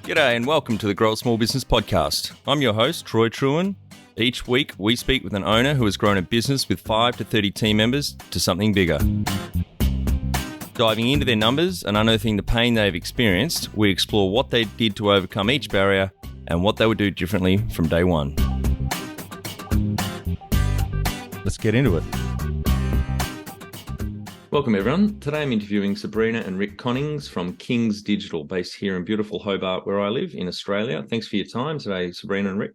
G'day and welcome to the Grow a Small Business Podcast. I'm your host, Troy Truen. Each week, we speak with an owner who has grown a business with 5 to 30 team members to something bigger. Diving into their numbers and unearthing the pain they've experienced, we explore what they did to overcome each barrier and what they would do differently from day one. Let's get into it. Welcome everyone. Today I'm interviewing Sabrina and Rik Konings from KingsDesign, based here in beautiful Hobart, where I live in Australia. Thanks for your time today, Sabrina and Rik.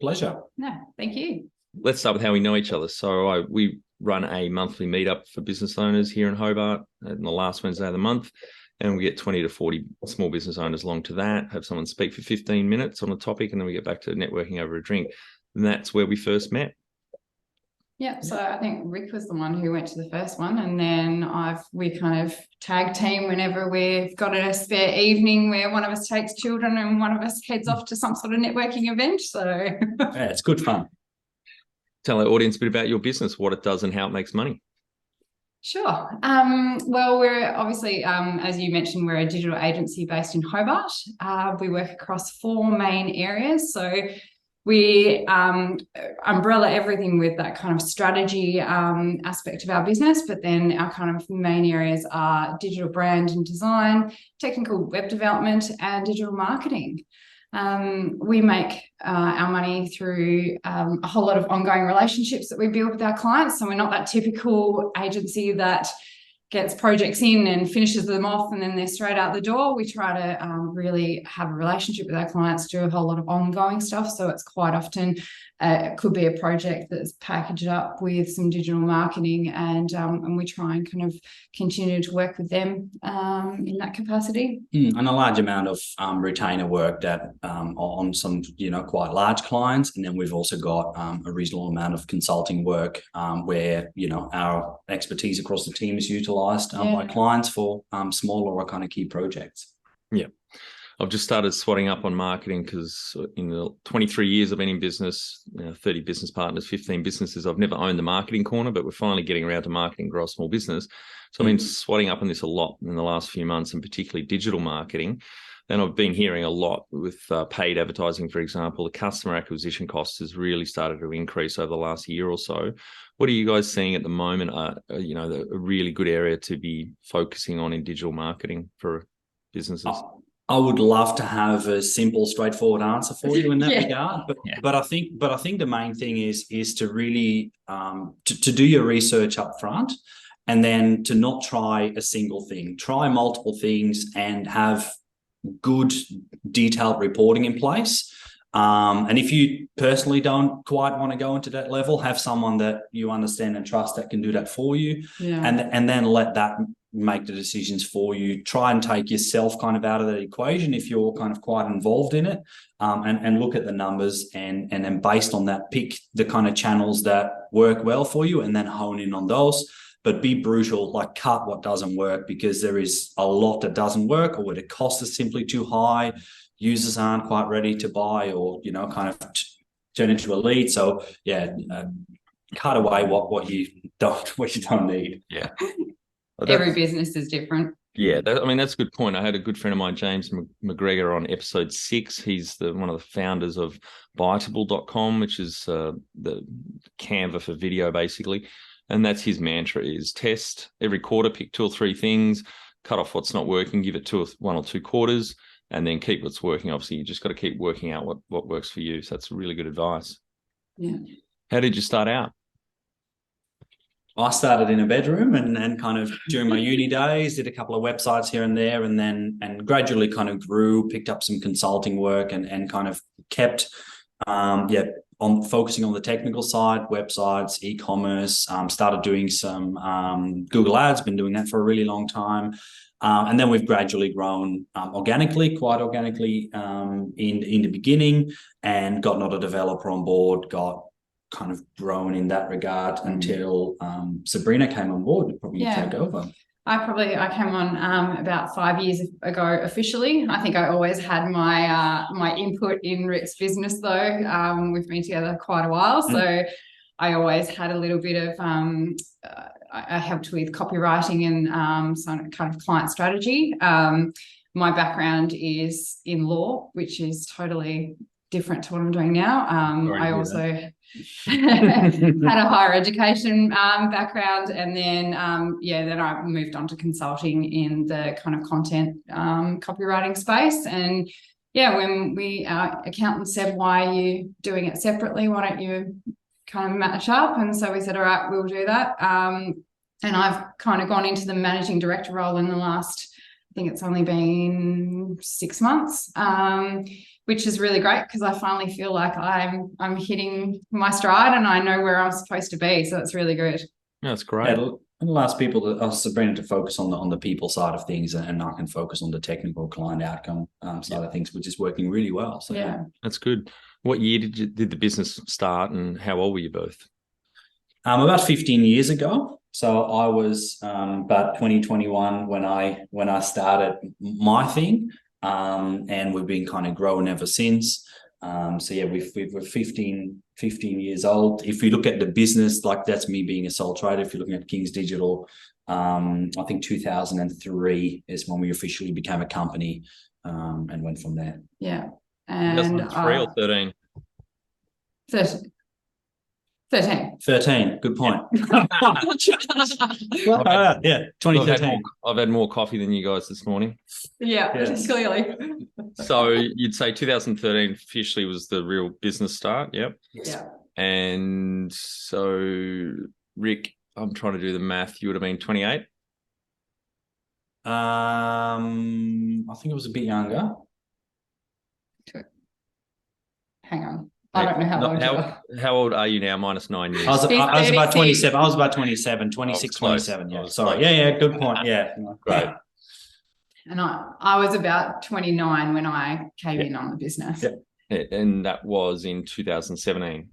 Pleasure. No, thank you. Let's start with how we know each other. So we run a monthly meetup for business owners here in Hobart on the last Wednesday of the month, and we get 20 to 40 small business owners along to that, have someone speak for 15 minutes on a topic, and then we get back to networking over a drink. And that's where we first met. Yeah, so I think Rik was the one who went to the first one, and then we kind of tag team whenever we've got a spare evening where one of us takes children and one of us heads off to some sort of networking event. So yeah, it's good fun. Tell our audience a bit about your business, what it does and how it makes money. Sure. Well, we're obviously, as you mentioned, we're a digital agency based in Hobart. We work across 4 main areas. So we umbrella everything with that kind of strategy aspect of our business, but then our kind of main areas are digital brand and design, technical web development, and digital marketing. We make our money through a whole lot of ongoing relationships that we build with our clients. So we're not that typical agency that gets projects in and finishes them off and then they're straight out the door. We try to really have a relationship with our clients, do a whole lot of ongoing stuff. So it's quite often, it could be a project that's packaged up with some digital marketing, and we try and kind of continue to work with them in that capacity. And a large amount of retainer work that on some, quite large clients. And then we've also got a reasonable amount of consulting work where, our expertise across the team is utilised by clients for smaller or kind of key projects. Yeah. I've just started swatting up on marketing because in the 23 years I've been in business, 30 business partners, 15 businesses, I've never owned the marketing corner, but we're finally getting around to marketing Grow a Small Business. So I've been swatting up on this a lot in the last few months, and particularly digital marketing. And I've been hearing a lot with paid advertising, for example. The customer acquisition cost has really started to increase over the last year or so. What are you guys seeing at the moment? A really good area to be focusing on in digital marketing for businesses? I would love to have a simple, straightforward answer for you in that regard, but I think the main thing is to really to do your research up front, and then to not try a single thing. Try multiple things and have good, detailed reporting in place. And if you personally don't quite want to go into that level, have someone that you understand and trust that can do that for you, and then let that make the decisions for you. Try and take yourself kind of out of that equation if you're kind of quite involved in it, and look at the numbers and then based on that, pick the kind of channels that work well for you and then hone in on those. But be brutal, like cut what doesn't work, because there is a lot that doesn't work, or where the cost is simply too high, users aren't quite ready to buy, or, kind of turn into a lead. So cut away what you don't need. Yeah. Every business is different. Yeah, that's a good point. I had a good friend of mine, James McGregor, on episode 6. He's one of the founders of Biteable.com, which is the Canva for video, basically. And that's his mantra: is test every quarter, pick 2 or 3 things, cut off what's not working, give it 1 or 2 quarters, and then keep what's working. Obviously, you just got to keep working out what works for you. So that's really good advice. Yeah. How did you start out? I started in a bedroom and kind of during my uni days, did a couple of websites here and there, and gradually kind of grew, picked up some consulting work and kind of kept on focusing on the technical side, websites, e-commerce, started doing some Google Ads, been doing that for a really long time. And then we've gradually grown quite organically in the beginning, and got another developer on board, got kind of grown in that regard until Sabrina came on board to probably take over. I came on about 5 years ago officially. I think I always had my input in Rik's business though. We've been together quite a while, so I always had a little bit of I helped with copywriting and some kind of client strategy. My background is in law, which is totally different to what I'm doing now. I also had a higher education background, and then then I moved on to consulting in the kind of content copywriting space. And when our accountant said, "Why are you doing it separately? Why don't you kind of match up?" And so we said, "All right, we'll do that." And I've kind of gone into the managing director role in the last, I think it's only been 6 months, which is really great because I finally feel like I'm hitting my stride and I know where I'm supposed to be. So it's really good. That's great. Yeah, it'll ask people Sabrina to focus on the people side of things, and I can focus on the technical client outcome side of things, which is working really well. So that's good. What year did the business start, and how old were you both? About 15 years ago. So I was about 2021 when I started my thing, and we've been kind of growing ever since. We're 15 years old. If you look at the business, like that's me being a sole trader. If you're looking at Kings Digital, I think 2003 is when we officially became a company, and went from there. Yeah. And 2003 or 13? 13. Good point. 2013. I've had more coffee than you guys this morning. Yeah, clearly. So you'd say 2013 officially was the real business start. Yep. Yeah. And so, Rik, I'm trying to do the math. You would have been 28? I think it was a bit younger. Hang on. I don't know how old you are. How old are you now, minus 9 years? I was about 27. I was about 27, 26, 27. Yeah, sorry. Yeah, good point. Yeah. Great. And I was about 29 when I came in on the business. Yeah. And that was in 2017.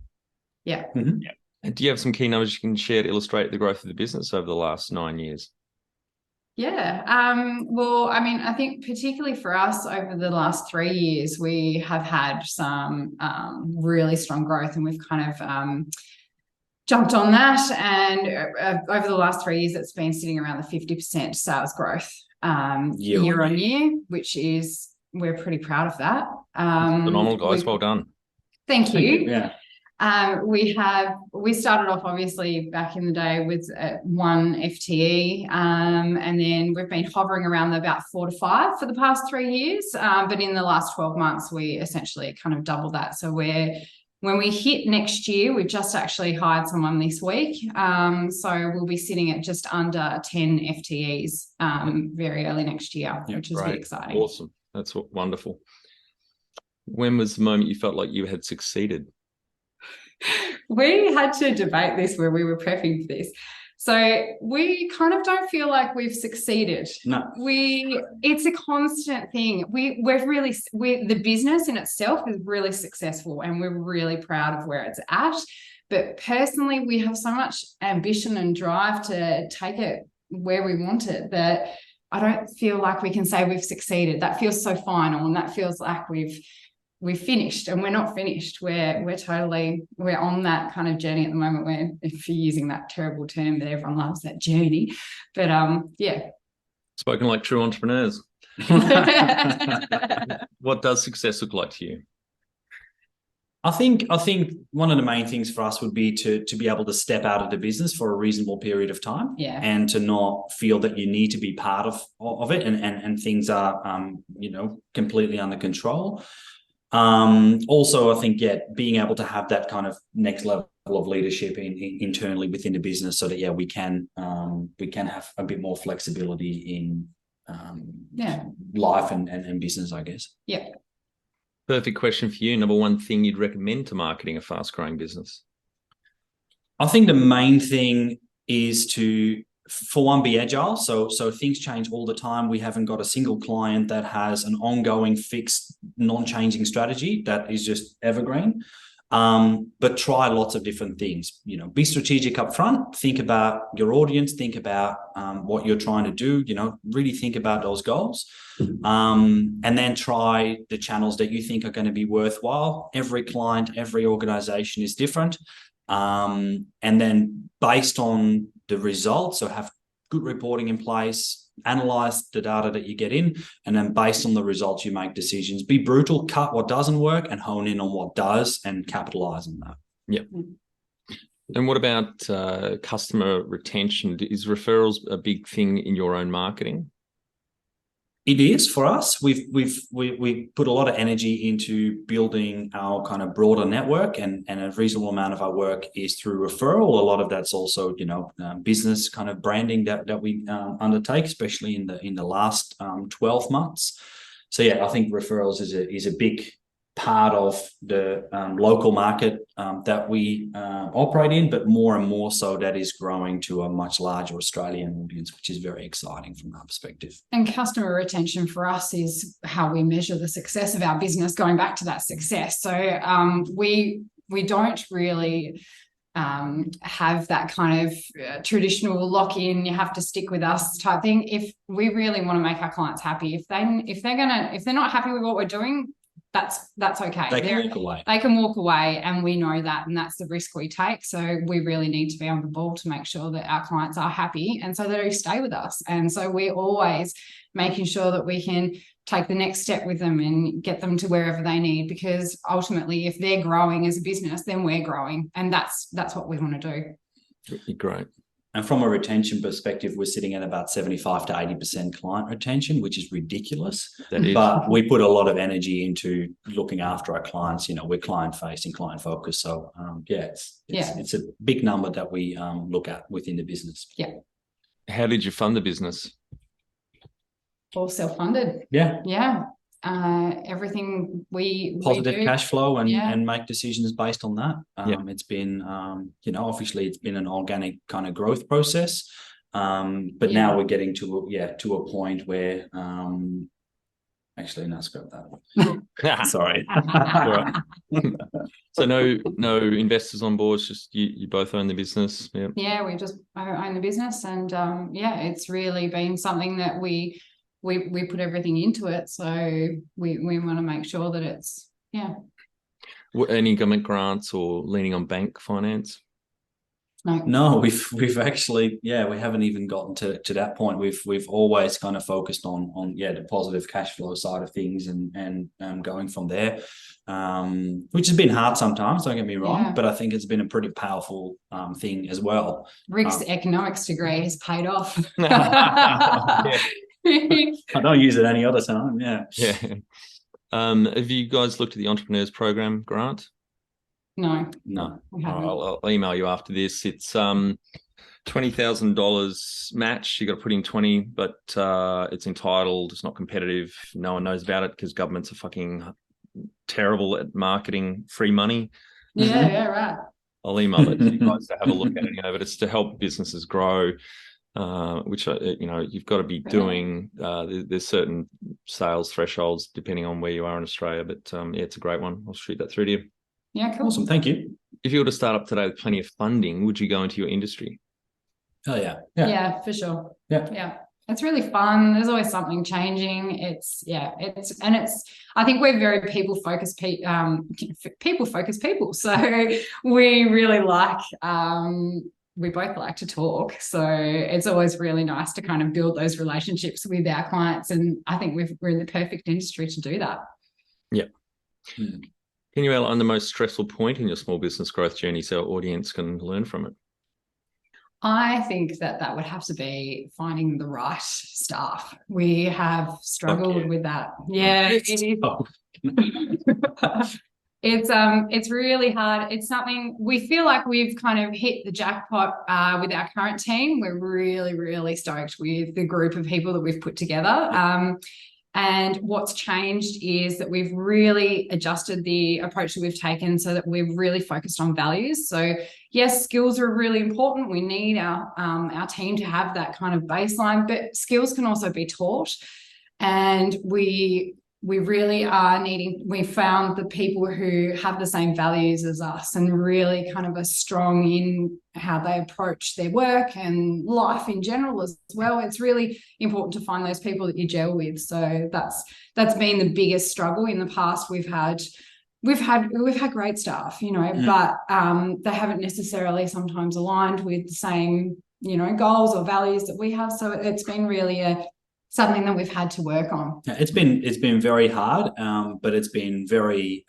Yeah. Mm-hmm. And do you have some key numbers you can share to illustrate the growth of the business over the last 9 years? Yeah. Well, I mean, I think particularly for us over the last 3 years, we have had some really strong growth, and we've kind of jumped on that. And over the last 3 years, it's been sitting around the 50% sales growth year on year, which is, we're pretty proud of that. Phenomenal, guys. Well done. Thank you. Yeah. We started off obviously back in the day with 1 FTE, and then we've been hovering around about 4 to 5 for the past 3 years. But in the last 12 months, we essentially kind of doubled that. So when we hit next year, we've just actually hired someone this week. So we'll be sitting at just under 10 FTEs very early next year, which is really exciting. Awesome. That's wonderful. When was the moment you felt like you had succeeded? We had to debate this where we were prepping for this. So we kind of don't feel like we've succeeded. No. It's a constant thing. The business in itself is really successful, and we're really proud of where it's at. But personally, we have so much ambition and drive to take it where we want it that I don't feel like we can say we've succeeded. That feels so final, and that feels like we've finished, and we're not finished. We're on that kind of journey at the moment, where, if you're using that terrible term that everyone loves, that journey. But spoken like true entrepreneurs. What does success look like to you? I think one of the main things for us would be to be able to step out of the business for a reasonable period of time, and to not feel that you need to be part of it, and things are completely under control. Also, I think, being able to have that kind of next level of leadership internally within the business, so that we can have a bit more flexibility in life and business, I guess. Yeah. Perfect question for you. Number one thing you'd recommend to marketing a fast-growing business? I think the main thing is to, for one, be agile. So things change all the time. We haven't got a single client that has an ongoing, fixed, non-changing strategy that is just evergreen. But try lots of different things. Be strategic up front. Think about your audience. Think about what you're trying to do. Really think about those goals, and then try the channels that you think are going to be worthwhile. Every client, every organization is different, and then based on the results, so have good reporting in place, analyze the data that you get in, and then based on the results, you make decisions. Be brutal, cut what doesn't work and hone in on what does and capitalize on that. Yep. And what about customer retention? Is referrals a big thing in your own marketing? It is for us. We put a lot of energy into building our kind of broader network, and a reasonable amount of our work is through referral. A lot of that's also, business kind of branding that we undertake, especially in the last 12 months. So yeah, I think referrals is a big part of the local market that we operate in, but more and more so that is growing to a much larger Australian audience, which is very exciting from our perspective. And customer retention for us is how we measure the success of our business, going back to that success. So we don't really have that kind of traditional lock-in, you have to stick with us type thing. If we really want to make our clients happy, if they're not happy with what we're doing, that's okay. They can walk away. They can walk away, and we know that, and that's the risk we take. So we really need to be on the ball to make sure that our clients are happy, and so they stay with us. And so we're always making sure that we can take the next step with them and get them to wherever they need, because ultimately, if they're growing as a business, then we're growing, and that's what we want to do. Great. And from a retention perspective, we're sitting at about 75 to 80% client retention, which is ridiculous. But we put a lot of energy into looking after our clients. We're client-facing, client-focused. So, it's a big number that we look at within the business. Yeah. How did you fund the business? All self-funded. Yeah. Everything we positive do, cash flow and make decisions based on that. It's been obviously it's been an organic kind of growth process, but now we're getting to a point where actually no, scrap that. Sorry. So no investors on board, it's just you both own the business. Yeah, we just own the business, and it's really been something that we put everything into it, so we want to make sure that it's Any government grants or leaning on bank finance? No, we've actually we haven't even gotten to that point. We've always kind of focused on the positive cash flow side of things and going from there, which has been hard sometimes, don't get me wrong, but I think it's been a pretty powerful thing as well. Rik's economics degree has paid off. I don't use it any other time. Yeah. Have you guys looked at the Entrepreneurs Program grant? No, we haven't. I'll email you after this. It's $20,000 match. You got to put in 20, but it's entitled. It's not competitive. No one knows about it because governments are fucking terrible at marketing free money. Yeah, right. I'll email it to you guys to have a look at it. But it's to help businesses grow. Which you've got to be doing. There's certain sales thresholds depending on where you are in Australia, but it's a great one. I'll shoot that through to you. Yeah, cool. Awesome, thank you. If you were to start up today with plenty of funding, would you go into your industry? Oh yeah, for sure. Yeah, it's really fun. There's always something changing. I think we're very people focused people. So we really like. We both like to talk, so it's always really nice to kind of build those relationships with our clients, and I think we're in the perfect industry to do that. Yeah. Can you outline the most stressful point in your small business growth journey so our audience can learn from it? I think that would have to be finding the right staff. We have struggled with that. Yeah, it is. It's really hard. It's something we feel like we've kind of hit the jackpot with our current team. We're really, really stoked with the group of people that we've put together. And what's changed is that we've really adjusted the approach that we've taken so that we're really focused on values. So yes, skills are really important. We need our team to have that kind of baseline, but skills can also be taught. And we really are we found the people who have the same values as us and really kind of are strong in how they approach their work and life in general as well. It's really important to find those people that you gel with. So that's been the biggest struggle in the past. We've had great staff, but they haven't necessarily sometimes aligned with the same goals or values that we have. So it's been really something that we've had to work on. It's been very hard, but it's been very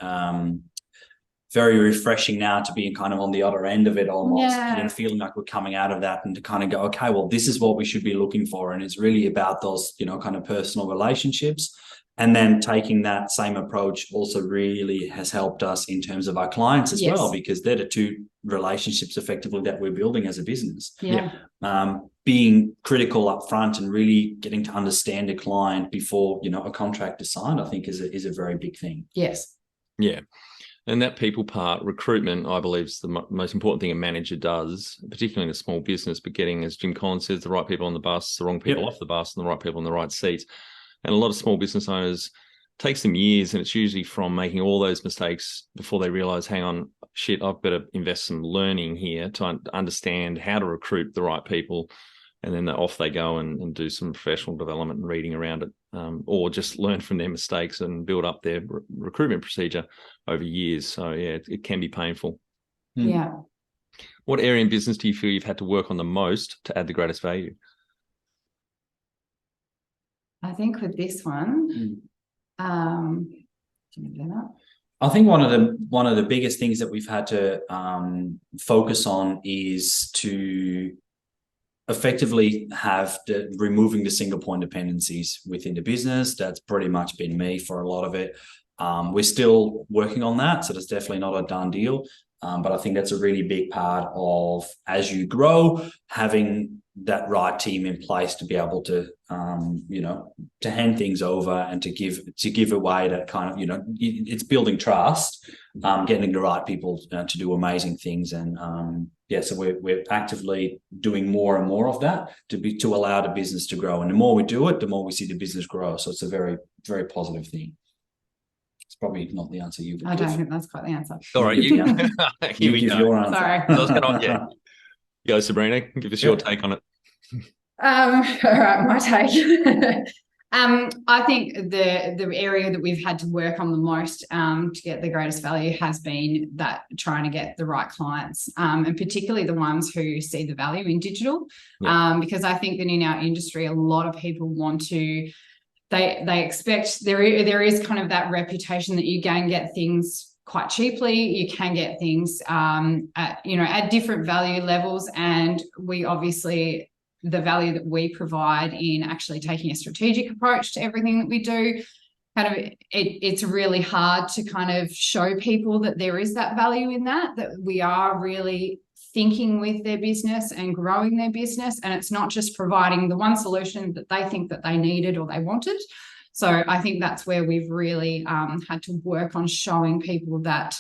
very refreshing now to be kind of on the other end of it almost, feeling like we're coming out of that, and to kind of go, okay, well, this is what we should be looking for. And it's really about those, kind of personal relationships. And then taking that same approach also really has helped us in terms of our clients as well, because they're the two relationships effectively that we're building as a business. Being critical up front and really getting to understand a client before, a contract is signed, I think is a very big thing. Yes. Yeah. And that people part, recruitment, I believe, is the most important thing a manager does, particularly in a small business, but getting, as Jim Collins says, the right people on the bus, the wrong people off the bus, and the right people in the right seats. And a lot of small business owners, takes them years, and it's usually from making all those mistakes before they realize, hang on, shit, I've got to invest some learning here to understand how to recruit the right people. And then off they go and do some professional development and reading around it, or just learn from their mistakes and build up their recruitment procedure over years. So, yeah, it can be painful. Yeah. What area in business do you feel you've had to work on the most to add the greatest value? I think with this one, do you do that? I think one of the biggest things that we've had to focus on is to effectively have removing the single point dependencies within the business. That's pretty much been me for a lot of it. We're still working on that, so that's definitely not a done deal. But I think that's a really big part of, as you grow, having that right team in place to be able to, to hand things over and to give away that kind of, it's building trust, getting the right people to do amazing things. And so we're actively doing more and more of that to allow the business to grow. And the more we do it, the more we see the business grow. So it's a very, very positive thing. It's probably not the answer you would I don't think that's quite the answer. All right, you give your answer. Sorry. I was gonna, Go, Sabrina, give us your take on it. All right, my take. I think the area that we've had to work on the most to get the greatest value has been that trying to get the right clients, and particularly the ones who see the value in digital. Because I think that in our industry, a lot of people want to, they expect there is kind of that reputation that you can get things quite cheaply. You can get things at different value levels, and we obviously, the value that we provide in actually taking a strategic approach to everything that we do, kind of it's really hard to kind of show people that there is that value in that we are really thinking with their business and growing their business, and it's not just providing the one solution that they think that they needed or they wanted. So I think that's where we've really had to work on showing people that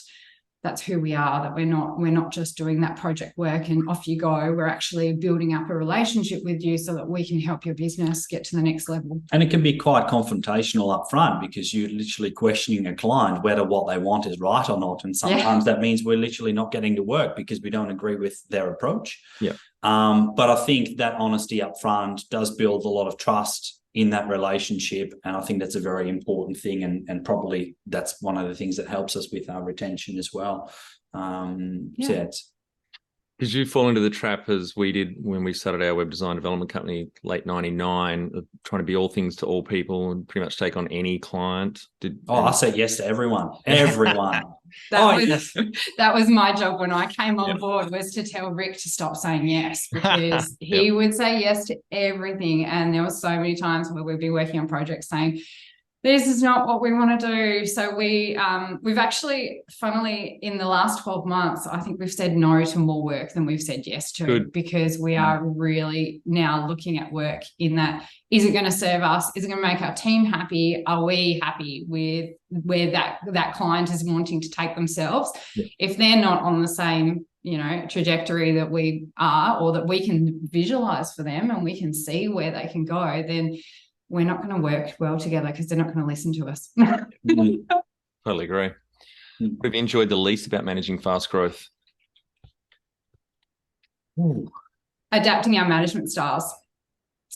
that's who we are, that we're not just doing that project work and off you go. We're actually building up a relationship with you so that we can help your business get to the next level. And it can be quite confrontational up front, because you're literally questioning a client whether what they want is right or not. And sometimes that means we're literally not getting to work because we don't agree with their approach. But I think that honesty up front does build a lot of trust in that relationship, and I think that's a very important thing, and probably that's one of the things that helps us with our retention as well. Did you fall into the trap, as we did when we started our web design development company late 99, trying to be all things to all people and pretty much take on any client? I said yes to everyone. That was my job when I came on board, was to tell Rik to stop saying yes, because he would say yes to everything. And there were so many times where we'd be working on projects saying, this is not what we want to do. So we've actually, funnily, in the last 12 months, I think we've said no to more work than we've said yes to. Because we are really now looking at work in that, is it going to serve us? Is it going to make our team happy? Are we happy with where that client is wanting to take themselves? If they're not on the same trajectory that we are, or that we can visualize for them and we can see where they can go, then we're not going to work well together, because they're not going to listen to us. Totally agree. What have you enjoyed the least about managing fast growth? Adapting our management styles.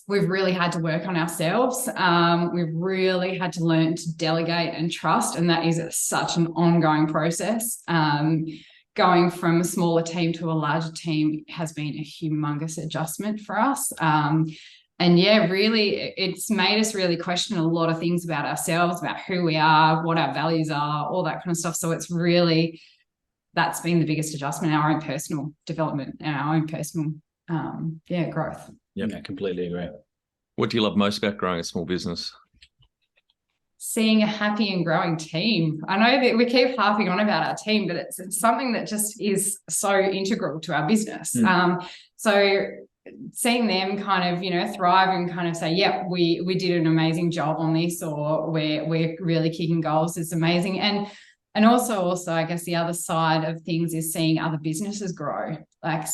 We've really had to work on ourselves. We've really had to learn to delegate and trust, and that is such an ongoing process. going from a smaller team to a larger team has been a humongous adjustment for us. And yeah, really, it's made us really question a lot of things about ourselves, about who we are, what our values are, all that kind of stuff. So it's really, that's been the biggest adjustment, our own personal development and our own personal, growth. Yeah, I completely agree. What do you love most about growing a small business? Seeing a happy and growing team. I know that we keep harping on about our team, but it's something that just is so integral to our business. So seeing them kind of, thrive and kind of say, yeah, we did an amazing job on this, or we're really kicking goals is amazing. And also, I guess the other side of things is seeing other businesses grow. Like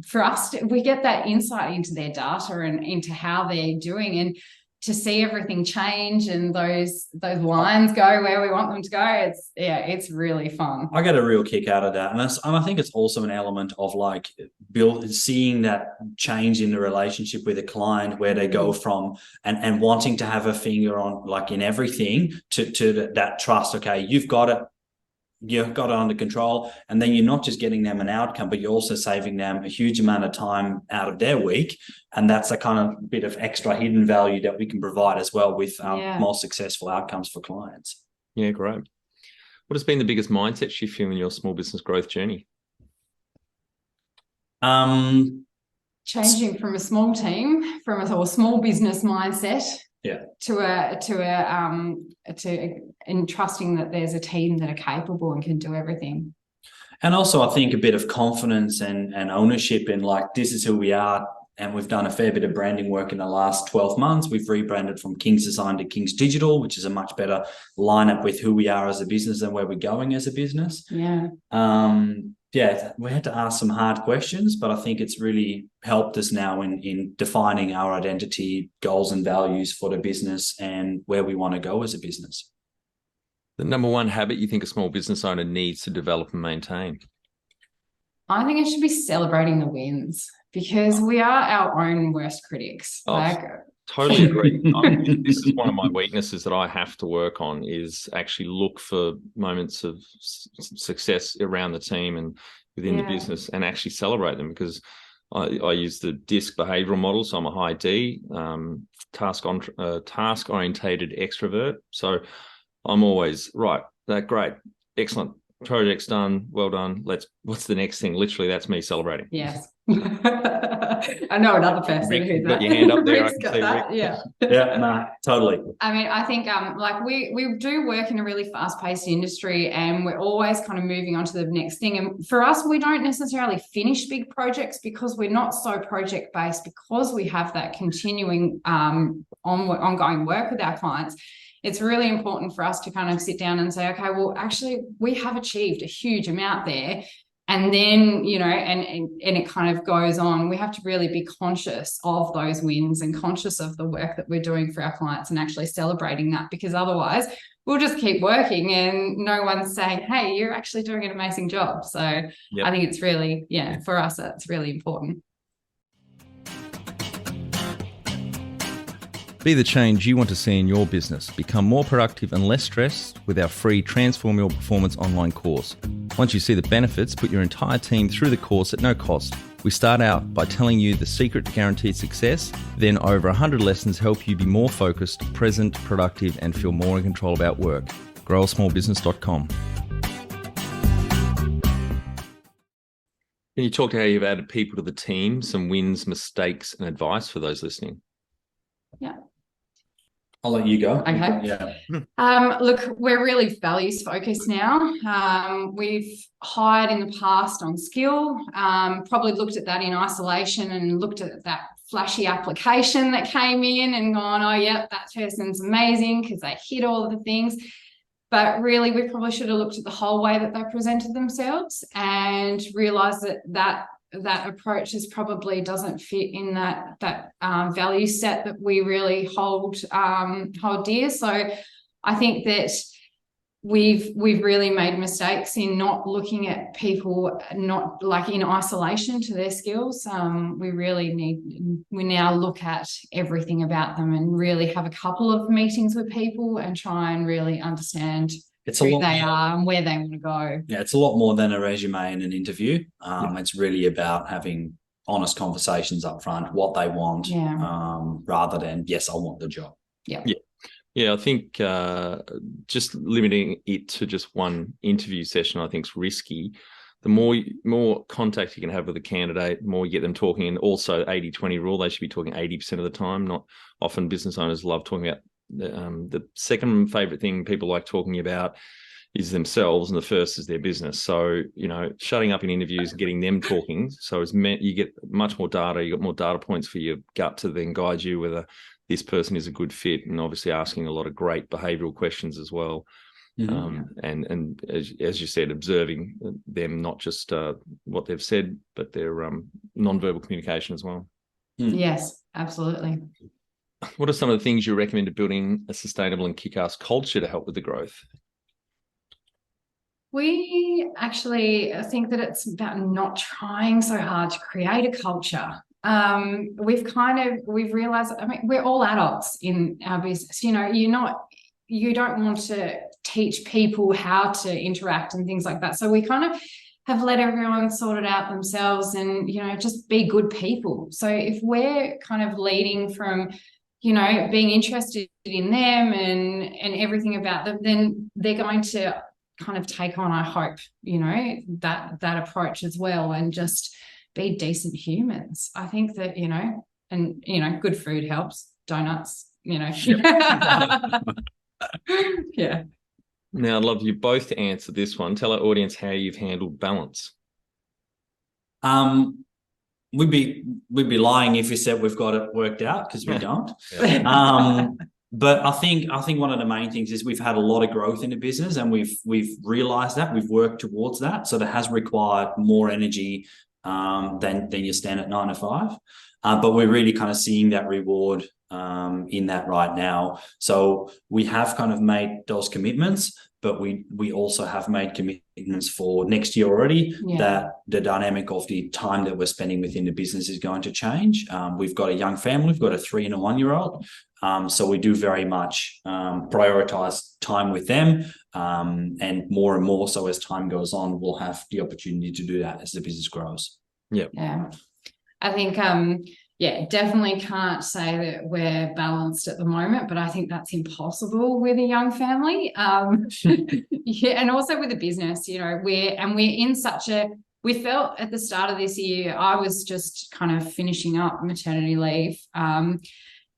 for us, we get that insight into their data and into how they're doing, and to see everything change and those lines go where we want them to go. It's really fun. I get a real kick out of that. And I think it's also an element of like seeing that change in the relationship with a client, where they go from and wanting to have a finger on like in everything to that trust. Okay, you've got it under control, and then you're not just getting them an outcome, but you're also saving them a huge amount of time out of their week. And that's a kind of bit of extra hidden value that we can provide as well with more successful outcomes for clients. Yeah, great. What has been the biggest mindset shift in your small business growth journey? Changing from a small team, from a small business mindset, to entrusting that there's a team that are capable and can do everything. And also, I think a bit of confidence and ownership in like, this is who we are. And we've done a fair bit of branding work in the last 12 months. We've rebranded from KingsDesign to Kings Digital, which is a much better lineup with who we are as a business and where we're going as a business. Yeah. We had to ask some hard questions, but I think it's really helped us now in defining our identity, goals and values for the business and where we want to go as a business. The number one habit you think a small business owner needs to develop and maintain? I think it should be celebrating the wins, because we are our own worst critics. Totally agree. This is one of my weaknesses that I have to work on, is actually look for moments of success around the team and within the business, and actually celebrate them, because I use the DISC behavioral model. So I'm a high D, task-orientated extrovert. So I'm always, right, that great, excellent, project's done, well done. What's the next thing? Literally, that's me celebrating. Yes. I know another person who's got your hand up there. Rick's got that. Yeah. Totally. I mean, I think we do work in a really fast-paced industry, and we're always kind of moving on to the next thing. And for us, we don't necessarily finish big projects because we're not so project-based, because we have that continuing ongoing work with our clients. It's really important for us to kind of sit down and say, okay, well, actually, we have achieved a huge amount there. And then, and it kind of goes on. We have to really be conscious of those wins and conscious of the work that we're doing for our clients, and actually celebrating that, because otherwise we'll just keep working and no one's saying, hey, you're actually doing an amazing job. So I think it's really, for us, that's really important. Be the change you want to see in your business. Become more productive and less stressed with our free Transform Your Performance online course. Once you see the benefits, put your entire team through the course at no cost. We start out by telling you the secret to guaranteed success, then over 100 lessons help you be more focused, present, productive, and feel more in control about work. growasmallbusiness.com. Can you talk to how you've added people to the team, some wins, mistakes, and advice for those listening? Yeah. I'll let you go. Okay. Yeah. Look, we're really values focused now. We've hired in the past on skill, probably looked at that in isolation and looked at that flashy application that came in and gone, oh, yeah, that person's amazing because they hit all of the things. But really, we probably should have looked at the whole way that they presented themselves and realised that approach probably doesn't fit in that value set that we really hold dear. So I think that we've really made mistakes in not looking at people not like in isolation to their skills. We now look at everything about them and really have a couple of meetings with people and try and really understand it's a who lot they more, are and where they want to go. yeah, it's a lot more than a resume and an interview. It's really about having honest conversations up front, what they want, rather than, yes, I want the job. Yeah, I think just limiting it to just one interview session, I think, is risky. The more contact you can have with a candidate, the more you get them talking. And also 80-20 rule, they should be talking 80% of the time. Not often business owners love talking about the second favorite thing people like talking about is themselves, and the first is their business. So, shutting up in interviews and getting them talking. So you get much more data, you got more data points for your gut to then guide you whether this person is a good fit, and obviously asking a lot of great behavioral questions as well. And as you said, observing them, not just what they've said, but their non-verbal communication as well. Yes, absolutely. What are some of the things you recommend to building a sustainable and kick-ass culture to help with the growth? We actually think that it's about not trying so hard to create a culture. We've realized, I mean, we're all adults in our business. You don't want to teach people how to interact and things like that. So we kind of have let everyone sort it out themselves and, just be good people. So if we're kind of leading from, being interested in them and everything about them, then they're going to kind of take on, I hope, that approach as well, and just be decent humans. I think that, good food helps, donuts, Yeah. Now, I'd love you both to answer this one. Tell our audience how you've handled balance. We'd be lying if we said we've got it worked out, because we don't. But I think one of the main things is we've had a lot of growth in the business, and we've realized that, we've worked towards that. So that has required more energy than your standard 9 to 5. But we're really kind of seeing that reward in that right now. So we have kind of made those commitments, but we also have made commitments for next year already, that the dynamic of the time that we're spending within the business is going to change. We've got a young family, we've got a 3 and a 1-year-old. So we do very much prioritize time with them, and more so as time goes on, we'll have the opportunity to do that as the business grows. Yeah. I think, definitely can't say that we're balanced at the moment, but I think that's impossible with a young family. And also with a business, we're in such we felt at the start of this year, I was just kind of finishing up maternity leave.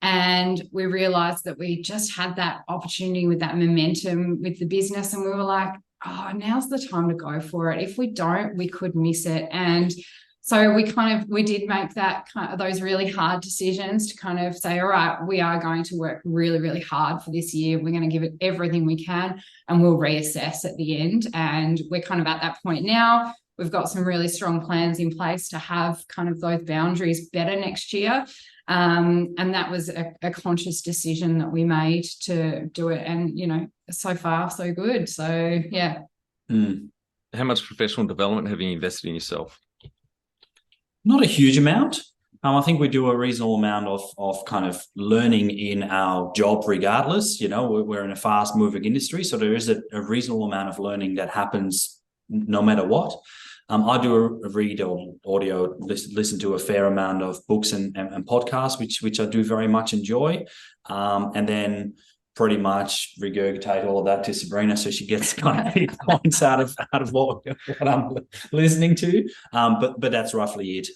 And we realized that we just had that opportunity with that momentum with the business. And we were like, oh, now's the time to go for it. If we don't, we could miss it. And so we did make those really hard decisions to kind of say, all right, we are going to work really, really hard for this year. We're going to give it everything we can, and we'll reassess at the end. And we're kind of at that point now. We've got some really strong plans in place to have kind of those boundaries better next year. And that was a conscious decision that we made to do it. And, so far, so good. So, yeah. How much professional development have you invested in yourself? Not a huge amount. I think we do a reasonable amount of kind of learning in our job regardless. We're in a fast-moving industry, so there is a reasonable amount of learning that happens no matter what. I do a read or audio, listen to a fair amount of books and podcasts, which I do very much enjoy. And then pretty much regurgitate all of that to Sabrina, so she gets kind of 8 points out of what I'm listening to. But that's roughly it.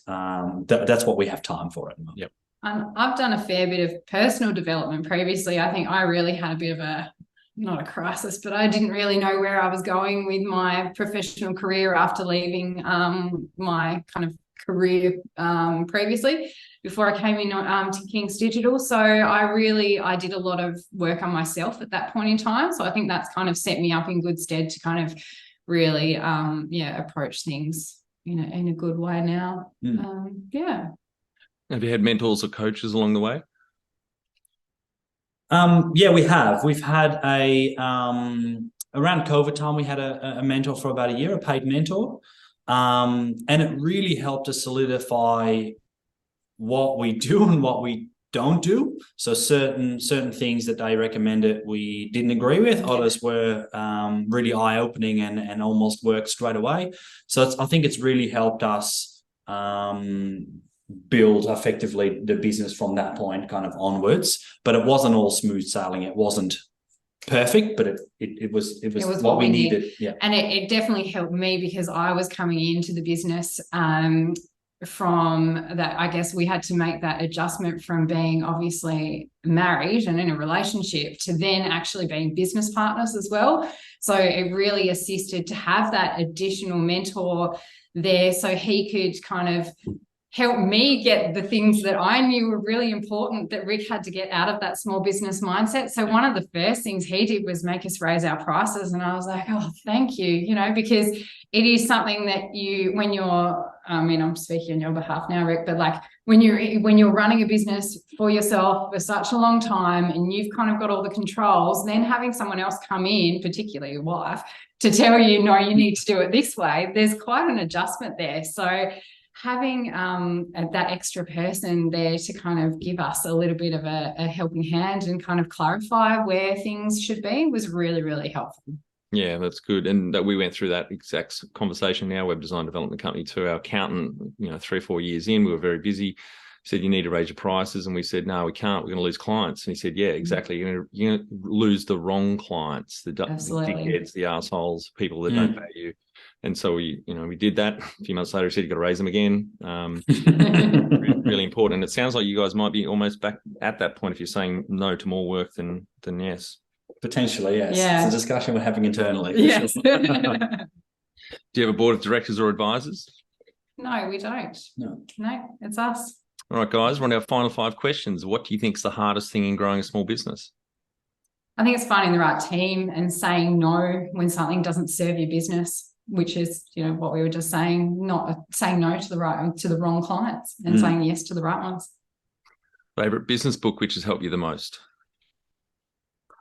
That's what we have time for at the moment. Yep. I've done a fair bit of personal development previously. I think I really had a bit of not a crisis, but I didn't really know where I was going with my professional career after leaving my kind of career previously, before I came in to Kings Digital. So I did a lot of work on myself at that point in time. So I think that's kind of set me up in good stead to kind of really approach things in a good way now. Have you had mentors or coaches along the way? We have. We've had around COVID time, we had a mentor for about a year, a paid mentor. And it really helped us solidify what we do and what we don't do. So certain things that they recommended we didn't agree with. Others were really eye-opening and almost worked straight away. So I think it's really helped us build effectively the business from that point kind of onwards. But it wasn't all smooth sailing. It wasn't perfect, but it was what we needed. Yeah. And it definitely helped me because I was coming into the business from that. I guess we had to make that adjustment from being obviously married and in a relationship to then actually being business partners as well. So it really assisted to have that additional mentor there so he could kind of help me get the things that I knew were really important that Rik had to get out of that small business mindset. So one of the first things he did was make us raise our prices. And I was like, oh, thank you, because it is something that when you're, I'm speaking on your behalf now, Rik, but like when you're running a business for yourself for such a long time and you've kind of got all the controls, then having someone else come in, particularly your wife, to tell you, no, you need to do it this way, there's quite an adjustment there. So having that extra person there to kind of give us a little bit of a helping hand and kind of clarify where things should be was really, really helpful. Yeah, that's good. And that we went through that exact conversation in our web design development company too. Our accountant, 3 or 4 years in, we were very busy. Said, you need to raise your prices. And we said, no, we can't. We're going to lose clients. And he said, yeah, exactly. You're going to lose the wrong clients, the dickheads, the assholes, people that don't pay you. And so we did that. A few months later, he said, you've got to raise them again. Really important. And it sounds like you guys might be almost back at that point if you're saying no to more work than yes. Potentially, yes. Yeah. It's a discussion we're having internally. Yes. Sure. Do you have a board of directors or advisors? No, we don't. No, it's us. All right, guys, we're on our final 5 questions. What do you think is the hardest thing in growing a small business? I think it's finding the right team and saying no when something doesn't serve your business, which is, what we were just saying, not saying no to the wrong clients and saying yes to the right ones. Favorite business book which has helped you the most?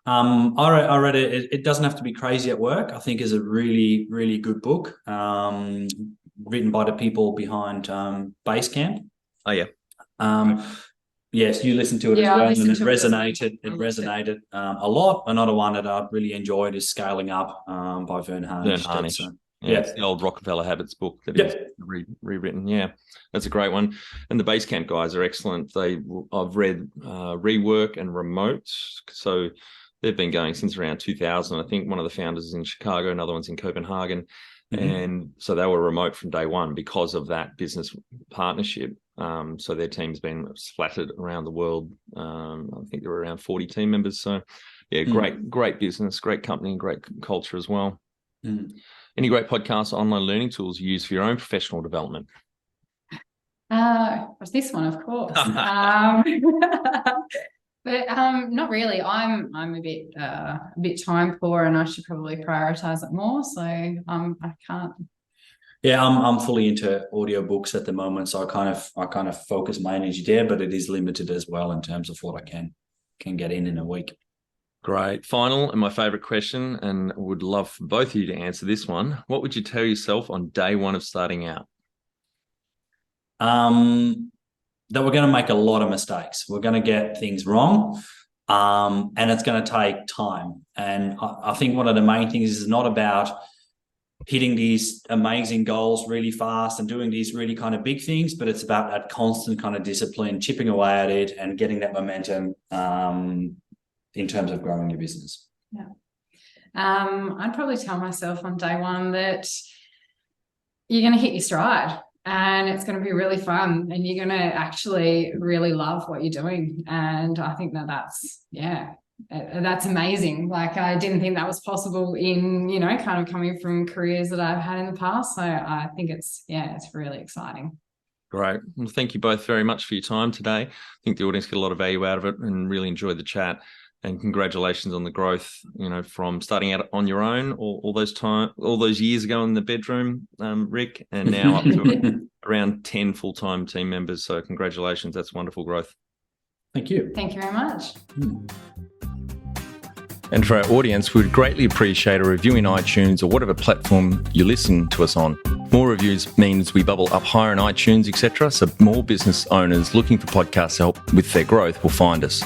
I read it. It doesn't have to be crazy at work. I think is a really, really good book, written by the people behind Basecamp. Oh yeah. Yes, you listened to it as well, and it resonated. It resonated a lot. Another one that I really enjoyed is Scaling Up by Vern Harnish. Yeah, it's the old Rockefeller Habits book that is rewritten. Yeah, that's a great one. And the Basecamp guys are excellent. I've read Rework and Remote. So they've been going since around 2000. I think one of the founders is in Chicago, another one's in Copenhagen. And so they were remote from day one because of that business partnership. So their team's been splattered around the world. I think there were around 40 team members. So yeah, great business, great company, and great culture as well. Any great podcasts or online learning tools you use for your own professional development? Was this one, of course. But not really. I'm a bit time poor, and I should probably prioritize it more. So I can't. Yeah, I'm fully into audiobooks at the moment, so I kind of focus my energy there, but it is limited as well in terms of what I can get in a week. Great. Final and my favorite question, and would love for both of you to answer this one. What would you tell yourself on day one of starting out? That we're going to make a lot of mistakes. We're going to get things wrong, and it's going to take time. And I think one of the main things is not about hitting these amazing goals really fast and doing these really kind of big things, but it's about that constant kind of discipline, chipping away at it and getting that momentum in terms of growing your business. Yeah. I'd probably tell myself on day one that you're going to hit your stride. And it's going to be really fun, and you're going to actually really love what you're doing. And I think that's amazing. Like, I didn't think that was possible in, kind of coming from careers that I've had in the past. So I think it's really exciting. Great. Well, thank you both very much for your time today. I think the audience get a lot of value out of it and really enjoyed the chat. And congratulations on the growth, from starting out on your own all those years ago in the bedroom, Rik, and now up to around 10 full-time team members. So congratulations. That's wonderful growth. Thank you. Thank you very much. And for our audience, we'd greatly appreciate a review in iTunes or whatever platform you listen to us on. More reviews means we bubble up higher in iTunes, etc. So more business owners looking for podcast help with their growth will find us.